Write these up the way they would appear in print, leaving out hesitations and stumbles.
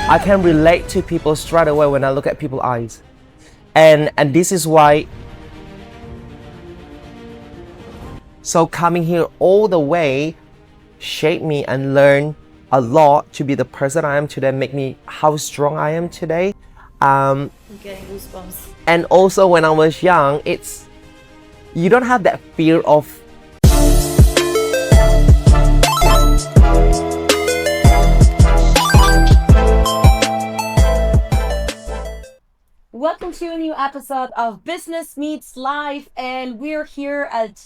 I can relate to people straight away when I look at people's eyes. And this is why, so coming here all the way shaped me and learn a lot to be the person I am today, make me how strong I am today. I'm getting goosebumps. And also when I was young, you don't have that fear of Welcome to a new episode of Business Meets Life, and we're here at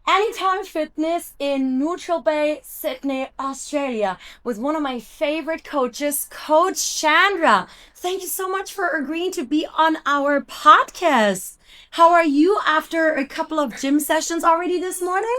Anytime Fitness in Neutral Bay, Sydney, Australia, with one of my favorite coaches, Coach Shandra. Thank you so much for agreeing to be on our podcast. How are you after a couple of gym sessions already this morning?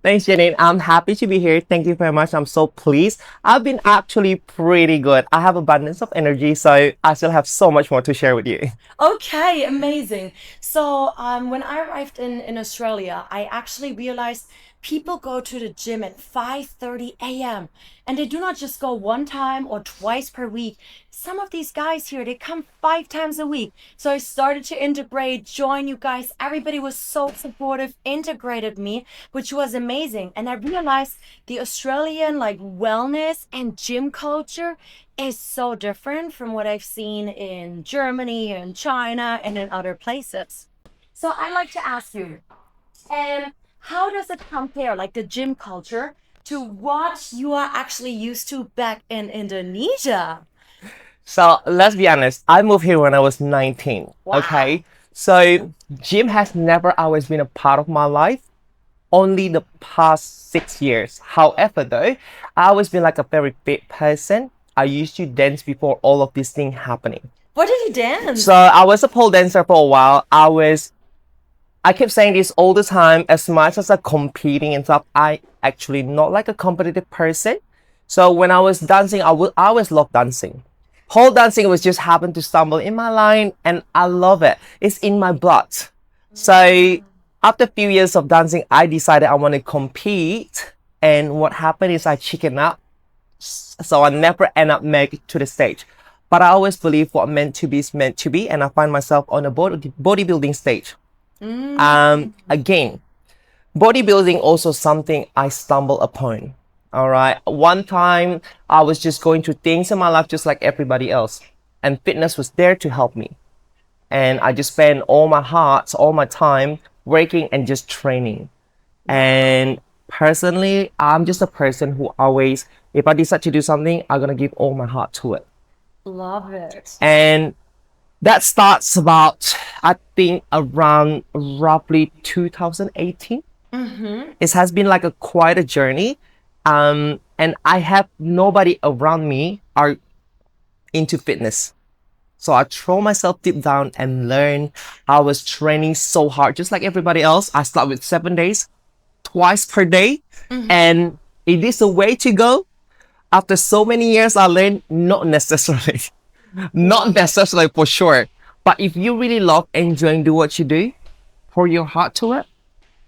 Thanks, Janine. I'm happy to be here. Thank you very much. I'm so pleased. I've been actually pretty good. I have abundance of energy, so I still have so much more to share with you. Okay, amazing. So when I arrived in Australia, I actually realized people go to the gym at 5:30 a.m. and they do not just go one time or twice per week. Some of these guys here, they come 5 times a week. So I started to integrate, join you guys. Everybody was so supportive, integrated me, which was amazing. And I realized the Australian wellness and gym culture is so different from what I've seen in Germany and China and in other places. So I'd like to ask you, how does it compare, the gym culture, to what you are actually used to back in Indonesia? So let's be honest, I moved here when I was 19. Wow. Okay. So gym has never always been a part of my life, only the past 6 years. However, though, I always been like a very fit person. I used to dance before all of this thing happening. What did you dance? So I was a pole dancer for a while. I keep saying this all the time, as much as I'm competing and stuff, I actually not like a competitive person. So when I was dancing, I always love dancing. Pole dancing was just happened to stumble in my line, and I love it. It's in my blood. So after a few years of dancing, I decided I want to compete. And what happened is I chicken out. So I never end up making it to the stage. But I always believe what meant to be is meant to be. And I find myself on a bodybuilding stage. Again, bodybuilding also something I stumble upon. All right. One time I was just going through things in my life just like everybody else, and fitness was there to help me. And I just spent all my heart, all my time working and just training. And personally, I'm just a person who always, if I decide to do something, I'm gonna give all my heart to it. Love it. And that starts about, I think, around roughly 2018. It has been like quite a journey. And I have nobody around me are into fitness. So I throw myself deep down and learn. I was training so hard, just like everybody else. I start with 7 days, twice per day. And it is a way to go. After so many years, I learned not necessarily. Not necessarily for sure. But if you really love enjoying do what you do, pour your heart to it,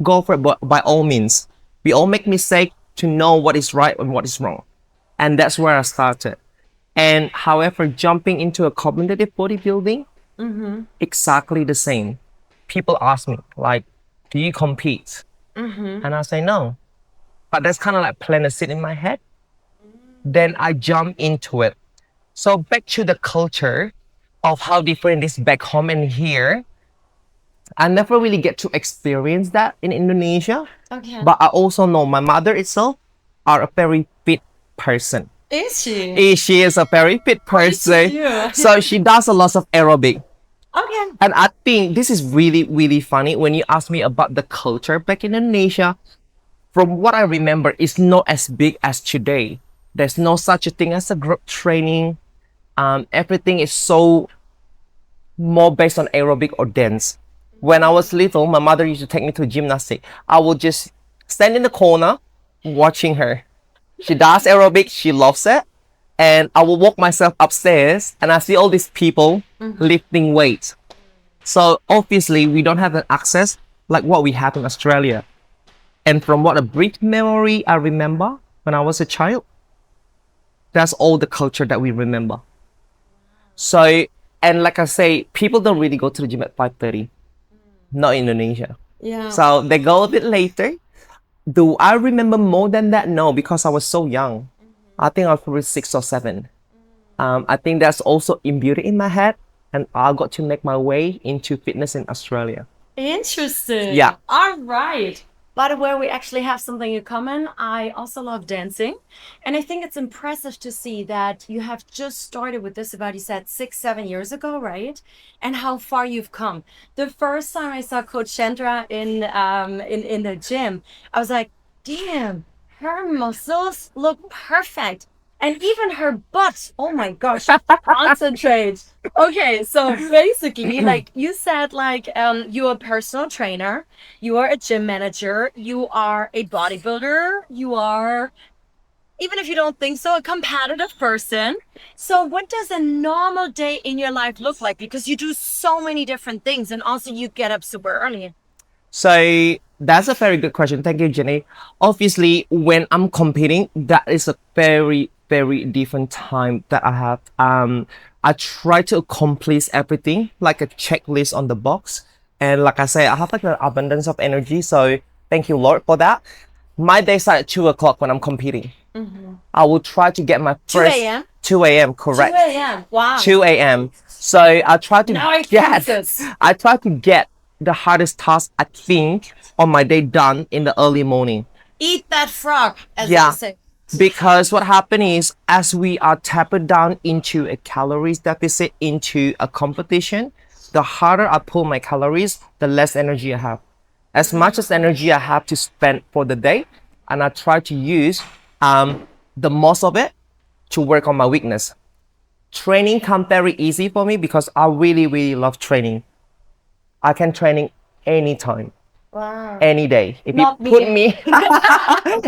go for it. But by all means, we all make mistakes to know what is right and what is wrong. And that's where I started. And however, jumping into a competitive bodybuilding, exactly the same. People ask me, do you compete? And I say no. But that's kind of like planting a seed in my head. Then I jump into it. So back to the culture of how different it is back home and here. I never really get to experience that in Indonesia. Okay. But I also know my mother itself are a very fit person. Is she? She is a very fit person. Yeah. So she does a lot of aerobic. Okay. And I think this is really, really funny when you ask me about the culture back in Indonesia. From what I remember, it's not as big as today. There's no such a thing as a group training. Everything is so more based on aerobic or dance. When I was little, my mother used to take me to gymnastics. I would just stand in the corner watching her. She does aerobic, she loves it. And I will walk myself upstairs and I see all these people lifting weights. So obviously we don't have an access like what we have in Australia. And from what a brief memory I remember when I was a child, That's all the culture that we remember. So, and like I say, people don't really go to the gym at 5:30. Not in Indonesia. Yeah. So they go a bit later. Do I remember more than that? No, because I was so young. I think I was probably 6 or 7. I think that's also imbued in my head, and I got to make my way into fitness in Australia. Interesting. Yeah. All right. By the way, we actually have something in common. I also love dancing. And I think it's impressive to see that you have just started with this about, you said 6, 7 years ago, right? And how far you've come. The first time I saw Coach Shandra in the gym, I was like, damn, her muscles look perfect. And even her butt, oh my gosh, concentrate. Okay, so basically, like you said, like you're a personal trainer, you are a gym manager, you are a bodybuilder, you are, even if you don't think so, a competitive person. So what does a normal day in your life look like? Because you do so many different things, and also you get up super early. So that's a very good question. Thank you, Jenny. Obviously, when I'm competing, that is a very, very different time that I have. I try to accomplish everything like a checklist on the box. And like I say, I have like an abundance of energy. So thank you, Lord, for that. My day starts at 2 o'clock when I'm competing. I will try to get my 2 first a.m.? 2 a.m. correct. 2 a.m. Wow. 2 a.m. So I try to Now I get count this. I try to get the hardest task I think on my day done in the early morning. Eat that frog, as Yeah. they say. Because what happened is as we are tapped down into a calories deficit into a competition, the harder I pull my calories, the less energy I have. As much as energy I have to spend for the day, and I try to use the most of it to work on my weakness. Training come very easy for me because I really, really love training. I can training anytime, Wow. any day. If Not you put me. me,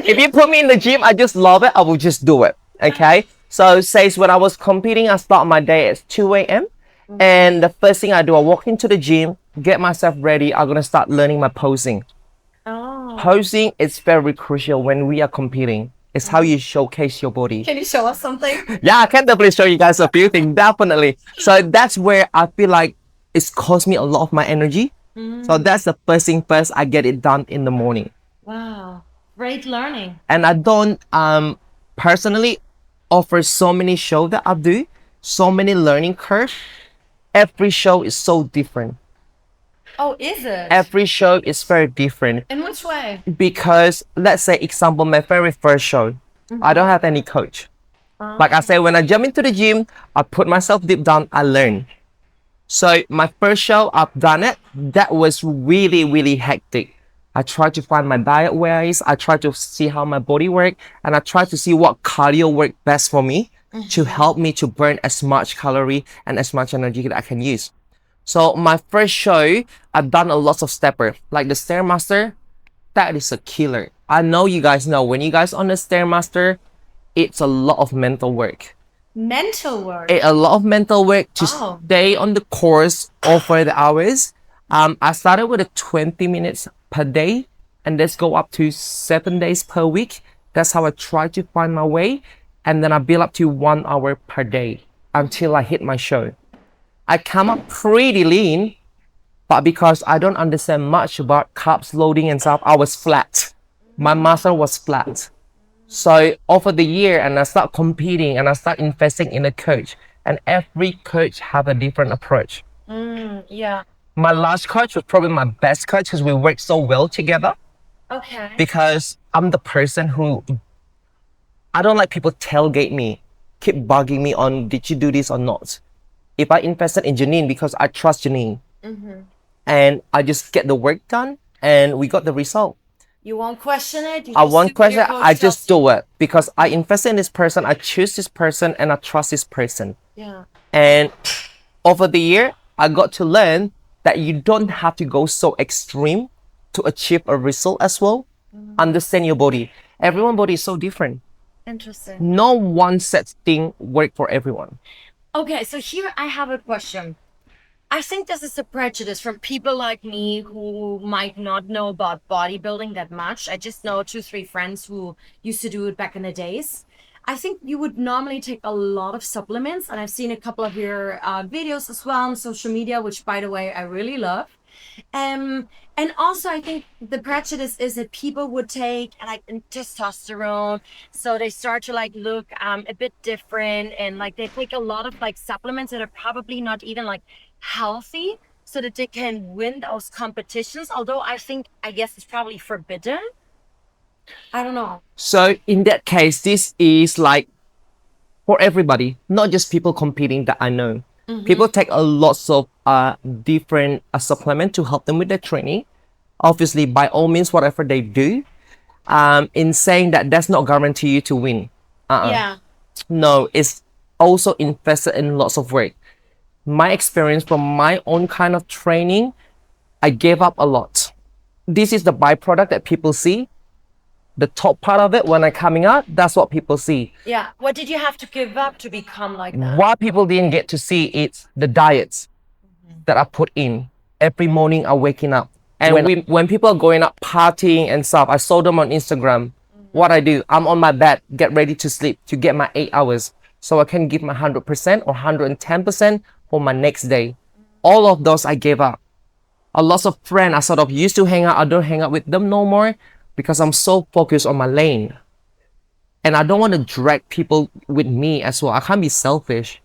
if you put me in the gym, I just love it. I will just do it. Okay. So says when I was competing, I start my day at 2 a.m. And the first thing I do, I walk into the gym, get myself ready. I'm gonna start learning my posing. Oh. Posing is very crucial when we are competing. It's how you showcase your body. Can you show us something? Yeah, I can definitely show you guys a few things, definitely. So that's where I feel like it's cost me a lot of my energy. So that's the first thing first, I get it done in the morning. Wow. Great learning. And I don't personally offer so many shows that I do, so many learning curves. Every show is so different. Oh, is it? Every show is very different. In which way? Because let's say example, my very first show, I don't have any coach. Like I said, when I jump into the gym, I put myself deep down, I learn. So my first show, I've done it. That was really, really hectic. I tried to find my diet ways. I tried to see how my body worked, and I tried to see what cardio worked best for me to help me to burn as much calorie and as much energy that I can use. So my first show, I've done a lot of stepper, like the Stairmaster. That is a killer. I know you guys know when you guys on the Stairmaster, it's a lot of mental work. Mental work. A lot of mental work to Oh. stay on the course over the hours. I started with a 20 minutes per day, and let's go up to 7 days per week. That's how I try to find my way, and then I build up to 1 hour per day until I hit my show. I come up pretty lean, but because I don't understand much about carbs loading and stuff, I was flat. My muscle was flat. So over the year, and I start competing, and I start investing in a coach, and every coach have a different approach. Yeah. My last coach was probably my best coach because we worked so well together. Okay. Because I'm the person who, I don't like people tailgate me, keep bugging me on did you do this or not. If I invested in Janine because I trust Janine, and I just get the work done, and we got the result. You won't question it? You I just won't do what question. your coach I just tells you? do it because I invested in this person. I choose this person, and I trust this person. Yeah. And over the year, I got to learn that you don't have to go so extreme to achieve a result as well. Understand your body. Everyone's body is so different. Interesting. No one set thing work for everyone. Okay, so here I have a question. I think this is a prejudice from people like me who might not know about bodybuilding that much. I just know 2, 3 friends who used to do it back in the days. I think you would normally take a lot of supplements, and I've seen a couple of your videos as well on social media, which, by the way, I really love. And also I think the prejudice is that people would take like testosterone, so they start to like look a bit different, and like they take a lot of like supplements that are probably not even like healthy, so that they can win those competitions. Although I guess it's probably forbidden. I don't know. So in that case, this is like for everybody, not just people competing that I know. People take a lots of different supplement to help them with their training. Obviously, by all means, whatever they do, in saying that does not guarantee you to win. Yeah. No, it's also invested in lots of work. My experience from my own kind of training, I gave up a lot. This is the byproduct that people see. The top part of it when I'm coming out, that's what people see. Yeah. What did you have to give up to become like that? What people didn't get to see is the diets that I put in. Every morning I'm waking up. And when people are going out partying and stuff, I saw them on Instagram. What I do, I'm on my bed, get ready to sleep to get my 8 hours. So I can give my 100% or 110% for my next day. All of those I gave up. A lot of friends I sort of used to hang out, I don't hang out with them no more, because I'm so focused on my lane. And I don't want to drag people with me as well. I can't be selfish.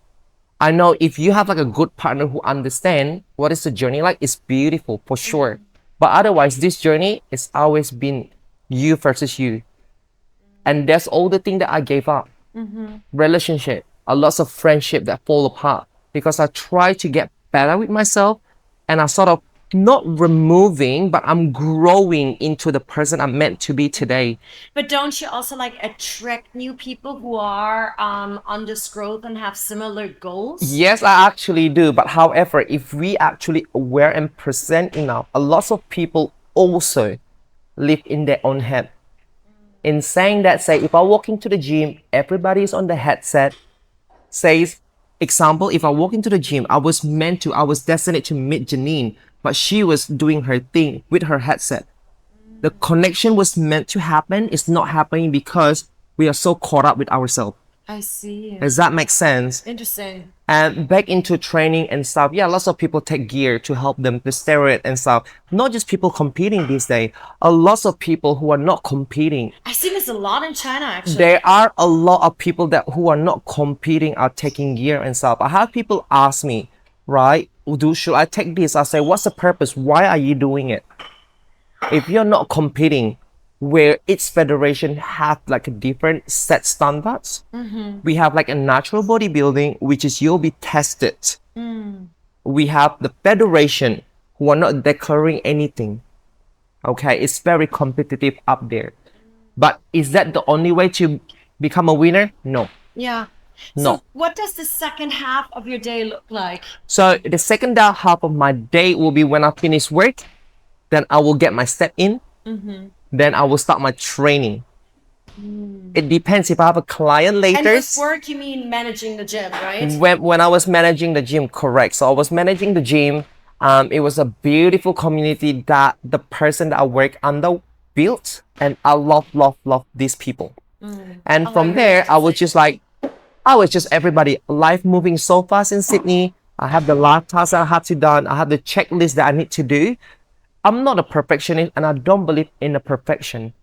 I know if you have like a good partner who understands what is the journey like, it's beautiful for sure. But otherwise, this journey has always been you versus you. And that's all the thing that I gave up. Relationship, a lot of friendship that fall apart because I try to get better with myself, and I sort of not removing, but I'm growing into the person I'm meant to be today. But don't you also like attract new people who are on this growth and have similar goals? Yes, I actually do. But however, if we actually aware and present enough, a lot of people also live in their own head. In saying that, say, if I walk into the gym, everybody is on the headset. Says, example, if I walk into the gym, I was destined to meet Janine, but she was doing her thing with her headset. The connection was meant to happen. It's not happening because we are so caught up with ourselves. I see. Does that make sense? Interesting. And back into training and stuff, yeah, lots of people take gear to help them, the steroid and stuff. Not just people competing these days, a lot of people who are not competing. I see this a lot in China, actually. There are a lot of people who are not competing are taking gear and stuff. I have people ask me, right, should I take this? I say, what's the purpose? Why are you doing it? If you're not competing, where each federation have like a different set standards. We have like a natural bodybuilding, which is you'll be tested. We have the federation who are not declaring anything. Okay, it's very competitive up there. But is that the only way to become a winner? No. Yeah. No. So what does the second half of your day look like? So the second half of my day will be when I finish work, then I will get my step in. Then I will start my training. It depends if I have a client later. And with work, you mean managing the gym, right? When I was managing the gym, correct. So I was managing the gym. It was a beautiful community that the person that I work under built. And I love these people. And from there, I was just everybody. Life moving so fast in Sydney. I have the last tasks I have to done. I have the checklist that I need to do. I'm not a perfectionist, and I don't believe in a perfection.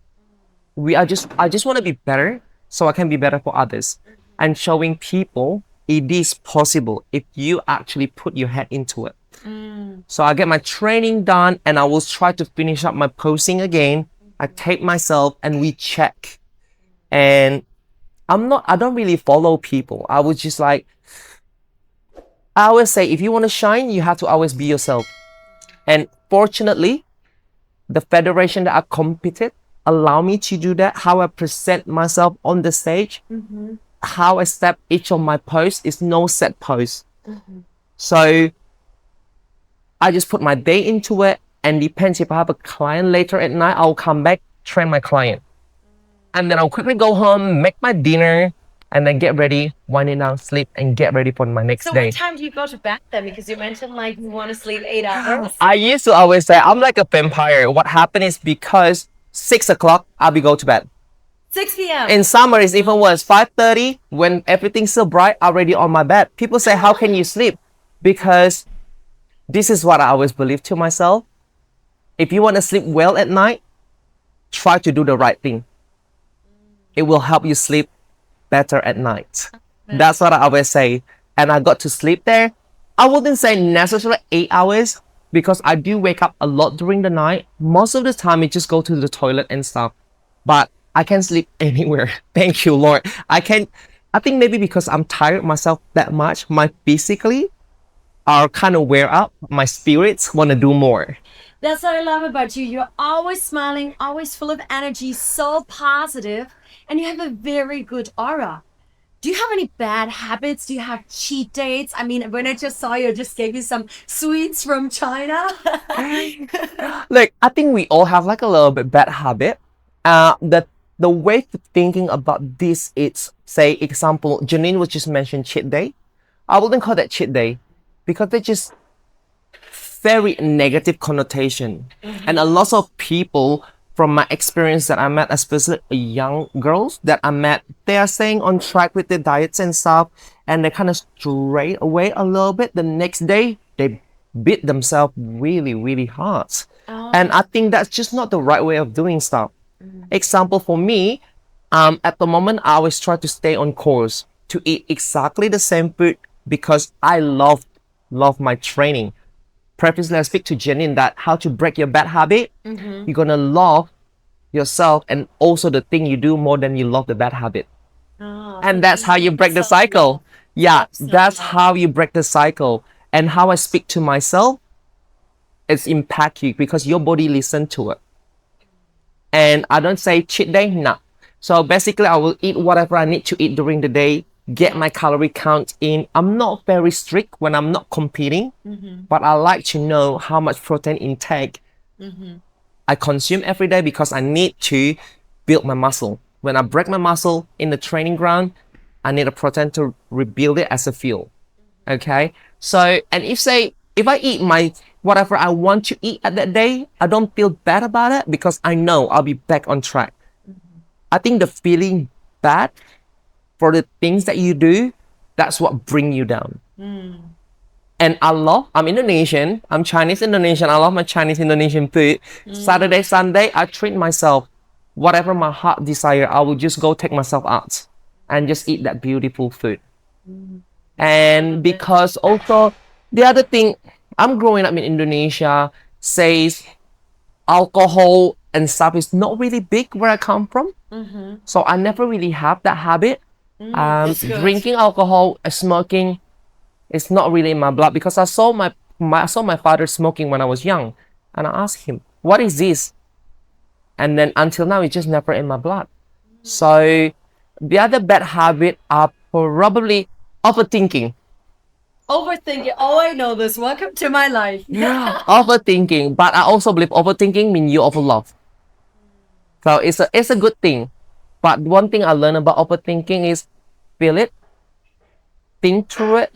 I just want to be better so I can be better for others, and showing people it is possible if you actually put your head into it. So I get my training done, and I will try to finish up my posting again. I take myself and we check. And I don't really follow people. I was just like, I always say, if you want to shine, you have to always be yourself. And fortunately, the federation that I competed allow me to do that. How I present myself on the stage, how I step each of my posts is no set post. So I just put my day into it, and depends if I have a client later at night, I'll come back, train my client. And then I'll quickly go home, make my dinner, and then get ready, wind it down, sleep, and get ready for my next day. So what time do you go to bed then? Because you mentioned like you want to sleep 8 hours. I used to always say I'm like a vampire. What happened is because 6 o'clock, I'll be go to bed. 6 p.m. In summer, it's even worse. 5:30, when everything's so bright, already on my bed. People say, how can you sleep? Because this is what I always believe to myself. If you want to sleep well at night, try to do the right thing. It will help you sleep better at night. That's what I always say. And I got to sleep there. I wouldn't say necessarily 8 hours because I do wake up a lot during the night. Most of the time, I just go to the toilet and stuff. But I can sleep anywhere. Thank you, Lord. I think maybe because I'm tired myself that much, my physically are kind of wear out. My spirits want to do more. That's what I love about you. You're always smiling, always full of energy, so positive, and you have a very good aura. Do you have any bad habits? Do you have cheat dates? I mean, when I just saw you, I just gave you some sweets from China. Like, I think we all have like a little bit bad habit. The way to thinking about this is, say, example, Janine was just mentioned cheat day. I wouldn't call that cheat day because they just very negative connotation. And a lot of people from my experience that I met, especially young girls that I met, they are staying on track with their diets and stuff, and they kind of stray away a little bit. The next day, they beat themselves really, really hard. And I think that's just not the right way of doing stuff. Example for me, at the moment, I always try to stay on course to eat exactly the same food because I love my training. Previously, I speak to Janine that how to break your bad habit. You're gonna love yourself and also the thing you do more than you love the bad habit. And that's how you break the cycle. Yeah, that's how you break the cycle. And how I speak to myself, it's impact you because your body listen to it. And I don't say cheat day, nah. So basically, I will eat whatever I need to eat during the day, get my calorie count in. I'm not very strict when I'm not competing, but I like to know how much protein intake I consume every day because I need to build my muscle. When I break my muscle in the training ground, I need a protein to rebuild it as a fuel. Okay? So, and if I eat my whatever I want to eat at that day, I don't feel bad about it because I know I'll be back on track. I think the feeling bad for the things that you do, that's what bring you down. And I'm Indonesian, I'm Chinese Indonesian, I love my Chinese Indonesian food. Saturday, Sunday, I treat myself. Whatever my heart desire, I will just go take myself out and just eat that beautiful food. And because also, the other thing, I'm growing up in Indonesia, says alcohol and stuff is not really big where I come from. So I never really have that habit. Drinking alcohol, smoking, it's not really in my blood because I saw my father smoking when I was young, and I asked him, "What is this?" And then until now, it's just never in my blood. So the other bad habit are probably overthinking. Overthinking. Oh, I know this. Welcome to my life. Overthinking, but I also believe overthinking means you overlove. So it's a good thing. But one thing I learned about overthinking is feel it, think through it,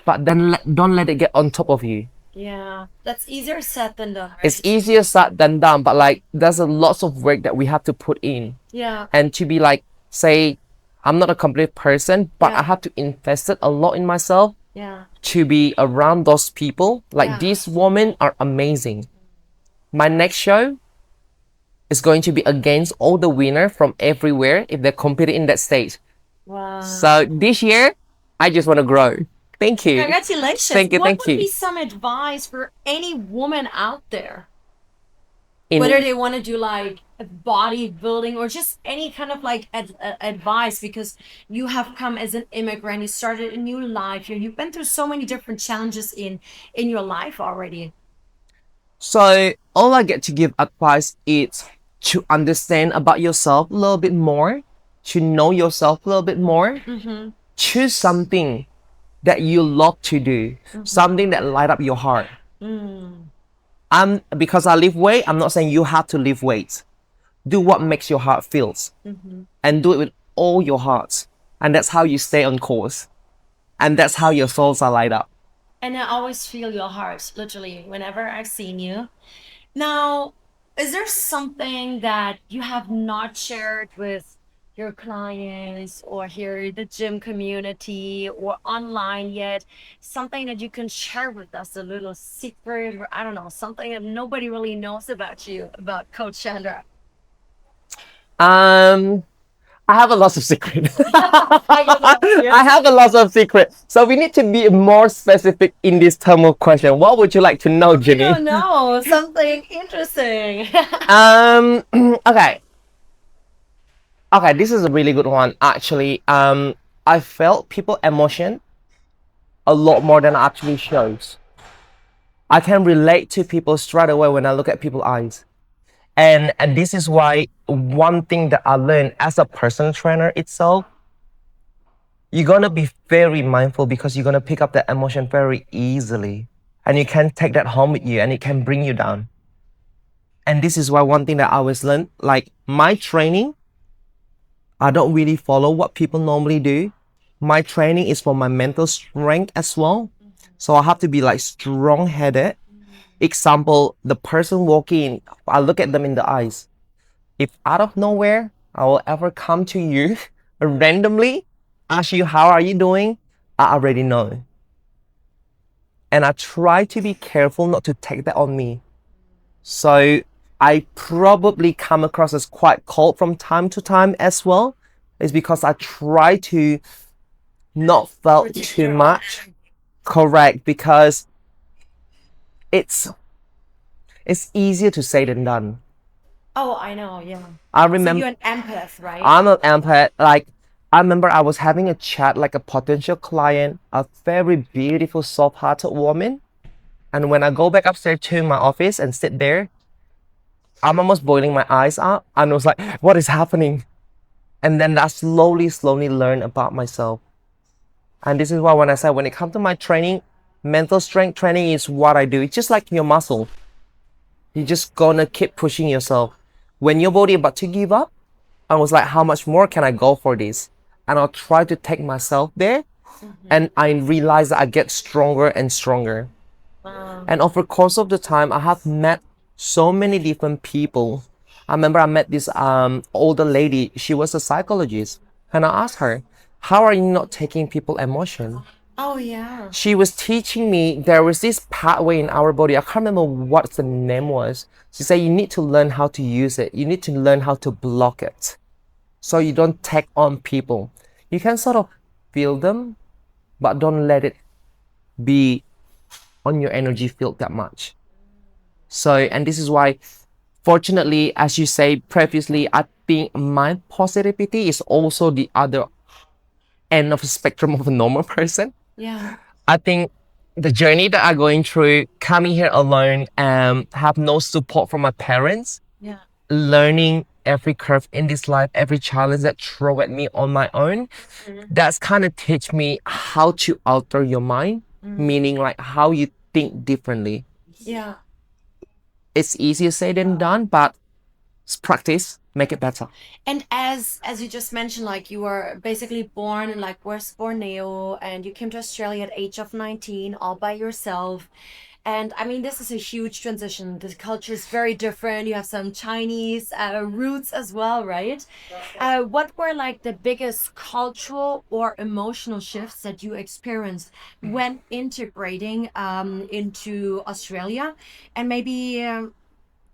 but then don't let it get on top of you. Yeah, that's easier said than done. Right? It's easier said than done, but like there's a lots of work that we have to put in. Yeah. And to be like, say, I'm not a complete person, but I have to invest it a lot in myself. Yeah. To be around those people. Like these women are amazing. My next show is going to be against all the winners from everywhere if they're competing in that stage. Wow. So this year, I just want to grow. Thank you. Congratulations. Thank you. What would be some advice for any woman out there? Whether they want to do like bodybuilding or just any kind of like advice, because you have come as an immigrant, you started a new life, you've been through so many different challenges in your life already. So all I get to give advice is to understand about yourself a little bit more, to know yourself a little bit more. Choose something that you love to do, something that light up your heart. Because I lift weight, I'm not saying you have to lift weights. Do what makes your heart feels, and do it with all your heart. And that's how you stay on course, and that's how your souls are light up. And I always feel your heart, literally, whenever I've seen you. Now, is there something that you have not shared with your clients or here the gym community or online yet, something that you can share with us, a little secret or I don't know, something that nobody really knows about you, about Coach Shandra? Um, I have a lot of secret. I get it. I have a lot of secret. So we need to be more specific in this term of question. What would you like to know, I Jenny? don't know, something interesting. Okay. Okay, this is a really good one actually. I felt people emotion a lot more than actually shows. I can relate to people straight away when I look at people's eyes. And this is why one thing that I learned as a personal trainer itself, you're gonna be very mindful because you're gonna pick up that emotion very easily. And you can take that home with you and it can bring you down. And this is why one thing that I always learn, like my training, I don't really follow what people normally do. My training is for my mental strength as well. So I have to be like strong headed. Example, the person walking in, I look at them in the eyes. If out of nowhere I will ever come to you randomly, ask you, how are you doing? I already know. And I try to be careful not to take that on me. So I probably come across as quite cold from time to time as well. It's because I try to not felt too much. Correct, because it's easier to say than done. Oh, I know, yeah. I So remember you're an empath, right? I'm an empath. Like I remember I was having a chat like a potential client, a very beautiful, soft-hearted woman. And when I go back upstairs to my office and sit there, I'm almost boiling my eyes out. And I was like, what is happening? And then I slowly learn about myself. And this is why when I say when it comes to my training, mental strength training is what I do. It's just like your muscle. You're just gonna keep pushing yourself. When your body about to give up, I was like, how much more can I go for this? And I'll try to take myself there. And I realize that I get stronger and stronger. Wow. And over the course of the time, I have met so many different people. I remember I met this older lady. She was a psychologist. And I asked her, how are you not taking people emotion? Oh, yeah. She was teaching me there was this pathway in our body. I can't remember what the name was. She said you need to learn how to use it. You need to learn how to block it. So you don't take on people. You can sort of feel them, but don't let it be on your energy field that much. So, and this is why, fortunately, as you say previously, I think my positivity is also the other end of the spectrum of a normal person. Yeah. I think the journey that I'm going through, coming here alone, have no support from my parents, Yeah. learning every curve in this life, every challenge that throw at me on my own, that's kind of teach me how to alter your mind, meaning like how you think differently. Yeah. It's easier said than done, but practice make it better. And as you just mentioned, like you were basically born in like West Borneo and you came to Australia at age of 19 all by yourself. And I mean, this is a huge transition. The culture is very different. You have some Chinese roots as well, right? What were like the biggest cultural or emotional shifts that you experienced when integrating into Australia? And maybe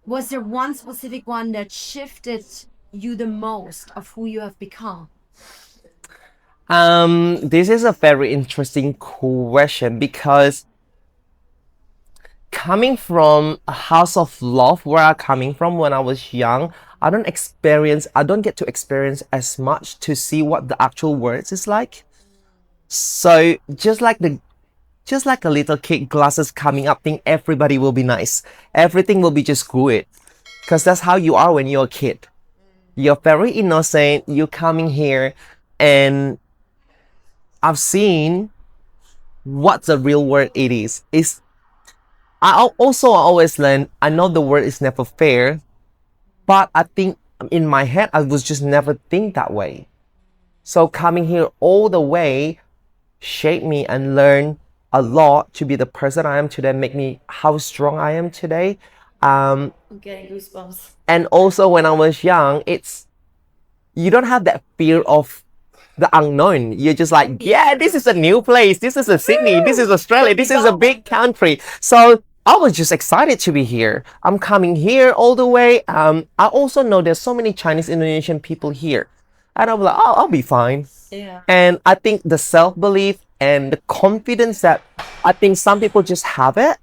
was there one specific one that shifted you the most of who you have become? This is a very interesting question because coming from a house of love where I'm coming from when I was young, I don't get to experience as much to see what the actual words is like. So just like a little kid, glasses coming up, think everybody will be nice. Everything will be just good. Because that's how you are when you're a kid. You're very innocent, you're coming here, and I've seen what the real world it is. I always learn, I know the word is never fair, but I think in my head, I was just never think that way. So coming here all the way shaped me and learn a lot to be the person I am today, make me how strong I am today. I'm getting goosebumps. And also when I was young, you don't have that fear of the unknown. You're just like, yeah, this is a new place. This is a Sydney. This is Australia. This is a big country. So I was just excited to be here. I'm coming here all the way. I also know there's so many Chinese Indonesian people here. And I'm like, oh, I'll be fine. Yeah. And I think the self-belief and the confidence that I think some people just have it,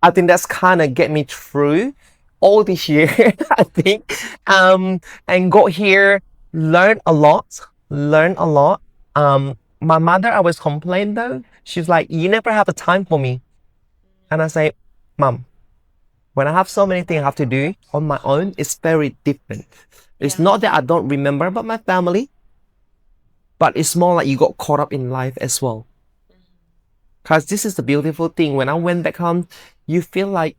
I think that's kind of get me through all this year, I think. And got here, learned a lot. My mother always complained though. She's like, you never have a time for me. And I say, Mom, when I have so many things I have to do on my own, it's very different. It's not that I don't remember about my family, but it's more like you got caught up in life as well. Because this is the beautiful thing. When I went back home, you feel like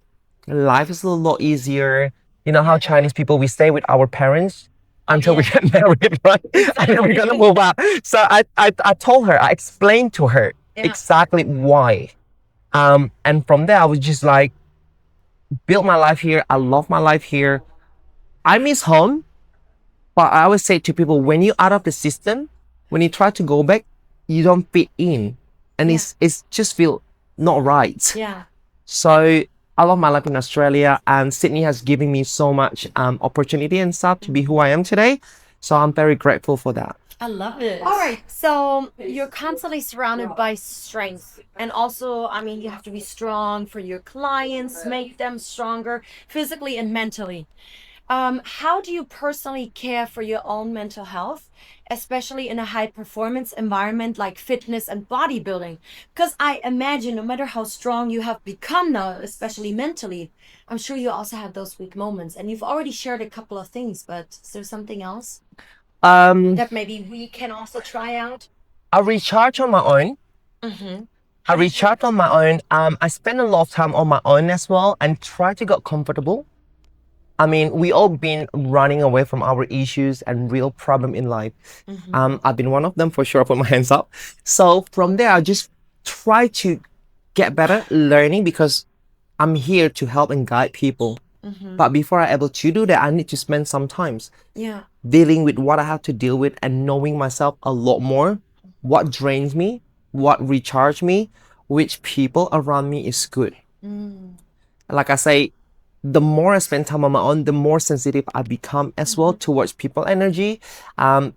life is a lot easier. You know how Chinese people, we stay with our parents until we get married, right? And then we're going to move out. So I told her, I explained to her exactly why. And from there, I was just like, build my life here. I love my life here. I miss home. But I always say to people, when you're out of the system, when you try to go back, you don't fit in. And it's just feel not right. Yeah. So I love my life in Australia, and Sydney has given me so much opportunity and stuff to be who I am today. So I'm very grateful for that. I love it. All right. So you're constantly surrounded by strength. And also, I mean, you have to be strong for your clients, make them stronger physically and mentally. How do you personally care for your own mental health, especially in a high performance environment like fitness and bodybuilding? Because I imagine no matter how strong you have become now, especially mentally, I'm sure you also have those weak moments. And you've already shared a couple of things, but is there something else that maybe we can also try out? I recharge on my own. I recharge on my own. I spend a lot of time on my own as well and try to get comfortable. I mean, we all been running away from our issues and real problem in life. I've been one of them for sure. Put my hands up. So from there, I just try to get better learning because I'm here to help and guide people. But before I'm able to do that, I need to spend some times dealing with what I have to deal with and knowing myself a lot more. What drains me, what recharge me, which people around me is good. Like I say, the more I spend time on my own, the more sensitive I become as well towards people energy.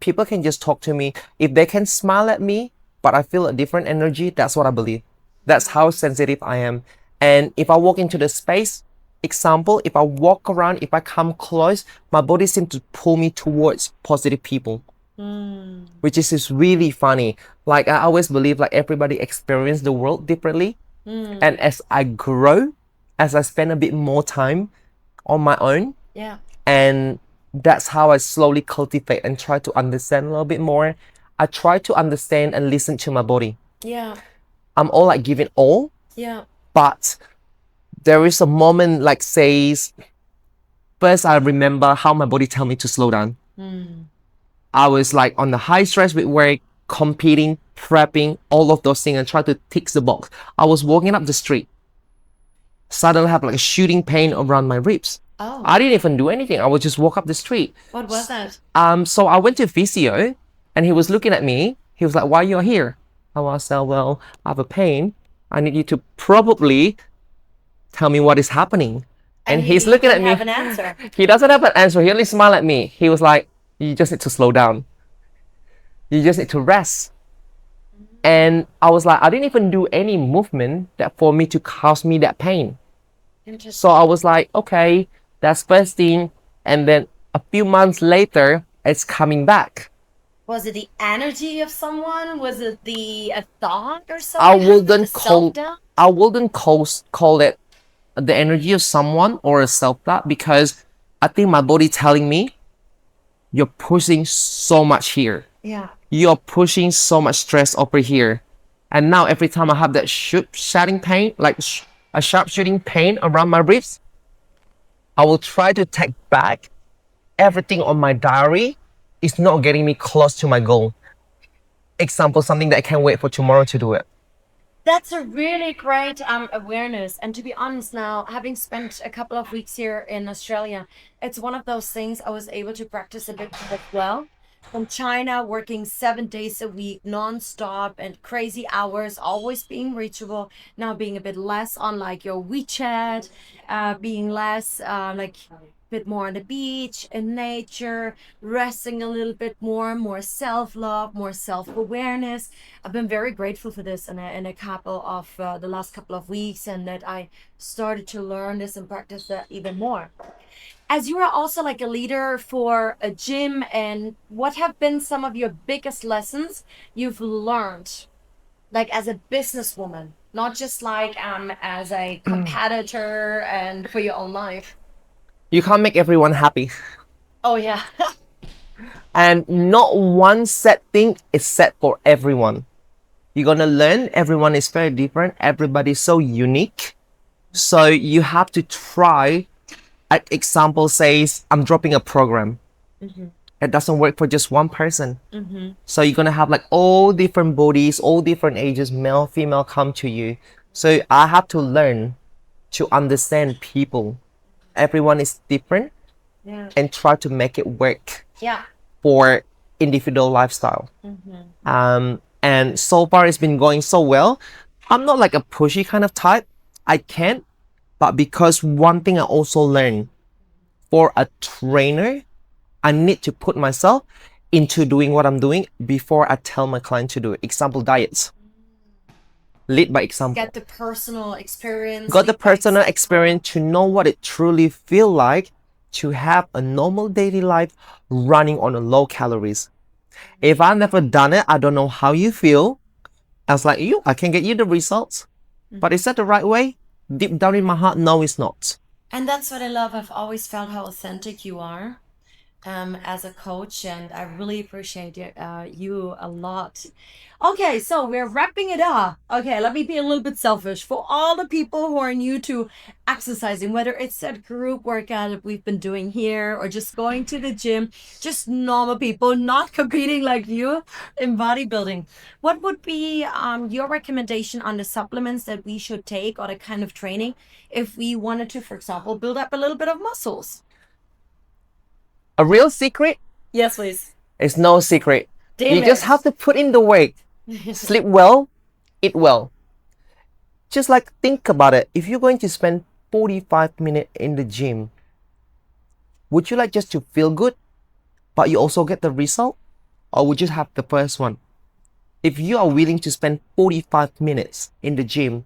People can just talk to me. If they can smile at me, but I feel a different energy, that's what I believe. That's how sensitive I am. And if I walk into the space, example, if I walk around, if I come close, my body seems to pull me towards positive people. Which is really funny. Like I always believe like everybody experience the world differently. And as I grow, as I spend a bit more time on my own. And that's how I slowly cultivate and try to understand a little bit more. I try to understand and listen to my body. I'm all like giving all. But there is a moment like says, first I remember how my body tell me to slow down. I was like on the high stress with work, competing, prepping, all of those things and try to tick the box. I was walking up the street. Suddenly have like a shooting pain around my ribs. I didn't even do anything. I would just walk up the street. What was that? So I went to physio and he was looking at me. He was like, why you're here? I was like, well, I have a pain. I need you to probably tell me what is happening. And he's looking at me. Have an answer. He doesn't have an answer. He only smiled at me. He was like, you just need to slow down. You just need to rest. And I was like, I didn't even do any movement that for me to cause me that pain. So I was like, okay, that's first thing. And then a few months later, it's coming back. Was it the energy of someone? Was it a thought or something? I wouldn't call it the energy of someone or a self-doubt because I think my body telling me you're pushing so much here. You're pushing so much stress over here. And now every time I have that shooting pain, like a sharp shooting pain around my ribs, I will try to take back everything on my diary. It's not getting me close to my goal. Example, something that I can't wait for tomorrow to do it. That's a really great awareness. And to be honest now, having spent a couple of weeks here in Australia, it's one of those things I was able to practice a bit as well. from China, working 7 days a week, non-stop and crazy hours, always being reachable. Now being a bit less on like your WeChat, being less like bit more on the beach in nature, resting a little bit more self-love, more self-awareness. I've been very grateful for this in a couple of the last couple of weeks, and that I started to learn this and practice that even more. As you are also like a leader for a gym, and what have been some of your biggest lessons you've learned, like as a businesswoman, not just like as a competitor and for your own life? You can't make everyone happy. Oh yeah. And not one set thing is set for everyone. You're gonna learn everyone is very different. Everybody's so unique. So you have to try. An example says, I'm dropping a program. It doesn't work for just one person. So you're gonna have like all different bodies, all different ages, male, female come to you. So I have to learn to understand people. Everyone is different Yeah. and try to make it work Yeah. for individual lifestyle. And so far it's been going so well. I'm not like a pushy kind of type. I can't. But because one thing I also learned, for a trainer, I need to put myself into doing what I'm doing before I tell my client to do it. Example, diets. Lead by example. Get the personal experience. Got the lead by personal example. experience to know what it truly feel like to have a normal daily life running on a low calories. If I've never done it, I don't know how you feel. I was like, I can get you the results. But is that the right way? Deep down in my heart, no, it's not. And that's what I love. I've always felt how authentic you are as a coach, and I really appreciate you a lot. Okay, so we're wrapping it up. Okay, let me be a little bit selfish. For all the people who are new to exercising, whether it's that group workout that we've been doing here or just going to the gym, just normal people, not competing like you in bodybuilding, what would be your recommendation on the supplements that we should take or the kind of training if we wanted to, for example, build up a little bit of muscles? A real secret Yes, please. is no secret. Damn You just it. have to put in the work. Sleep well, eat well. Just like think about it. If you're going to spend 45 minutes in the gym, would you like just to feel good, but you also get the result? Or would you have the first one? If you are willing to spend 45 minutes in the gym,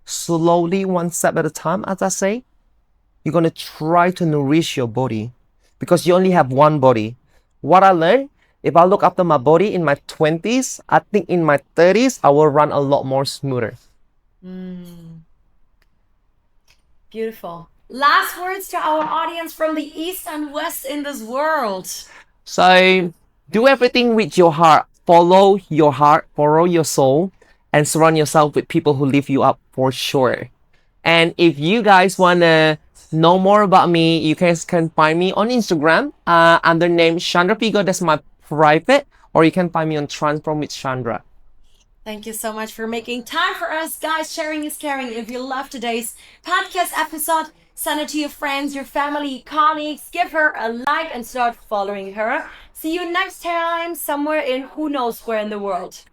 slowly, one step at a time, as I say, you're going to try to nourish your body because you only have one body. What I learned, if I look after my body in my 20s, I think in my 30s, I will run a lot more smoother. Beautiful. Last words to our audience from the East and West in this world. So do everything with your heart. Follow your heart, follow your soul, and surround yourself with people who lift you up for sure. And if you guys want to know more about me, you guys can find me on Instagram under name Shandra Vigo. That's my private. Or you can find me on Transform with Shandra. Thank you so much for making time for us, guys. Sharing is caring. If you love today's podcast episode, send it to your friends, your family, colleagues. Give her a like and start following her. See you next time, somewhere in who knows where in the world.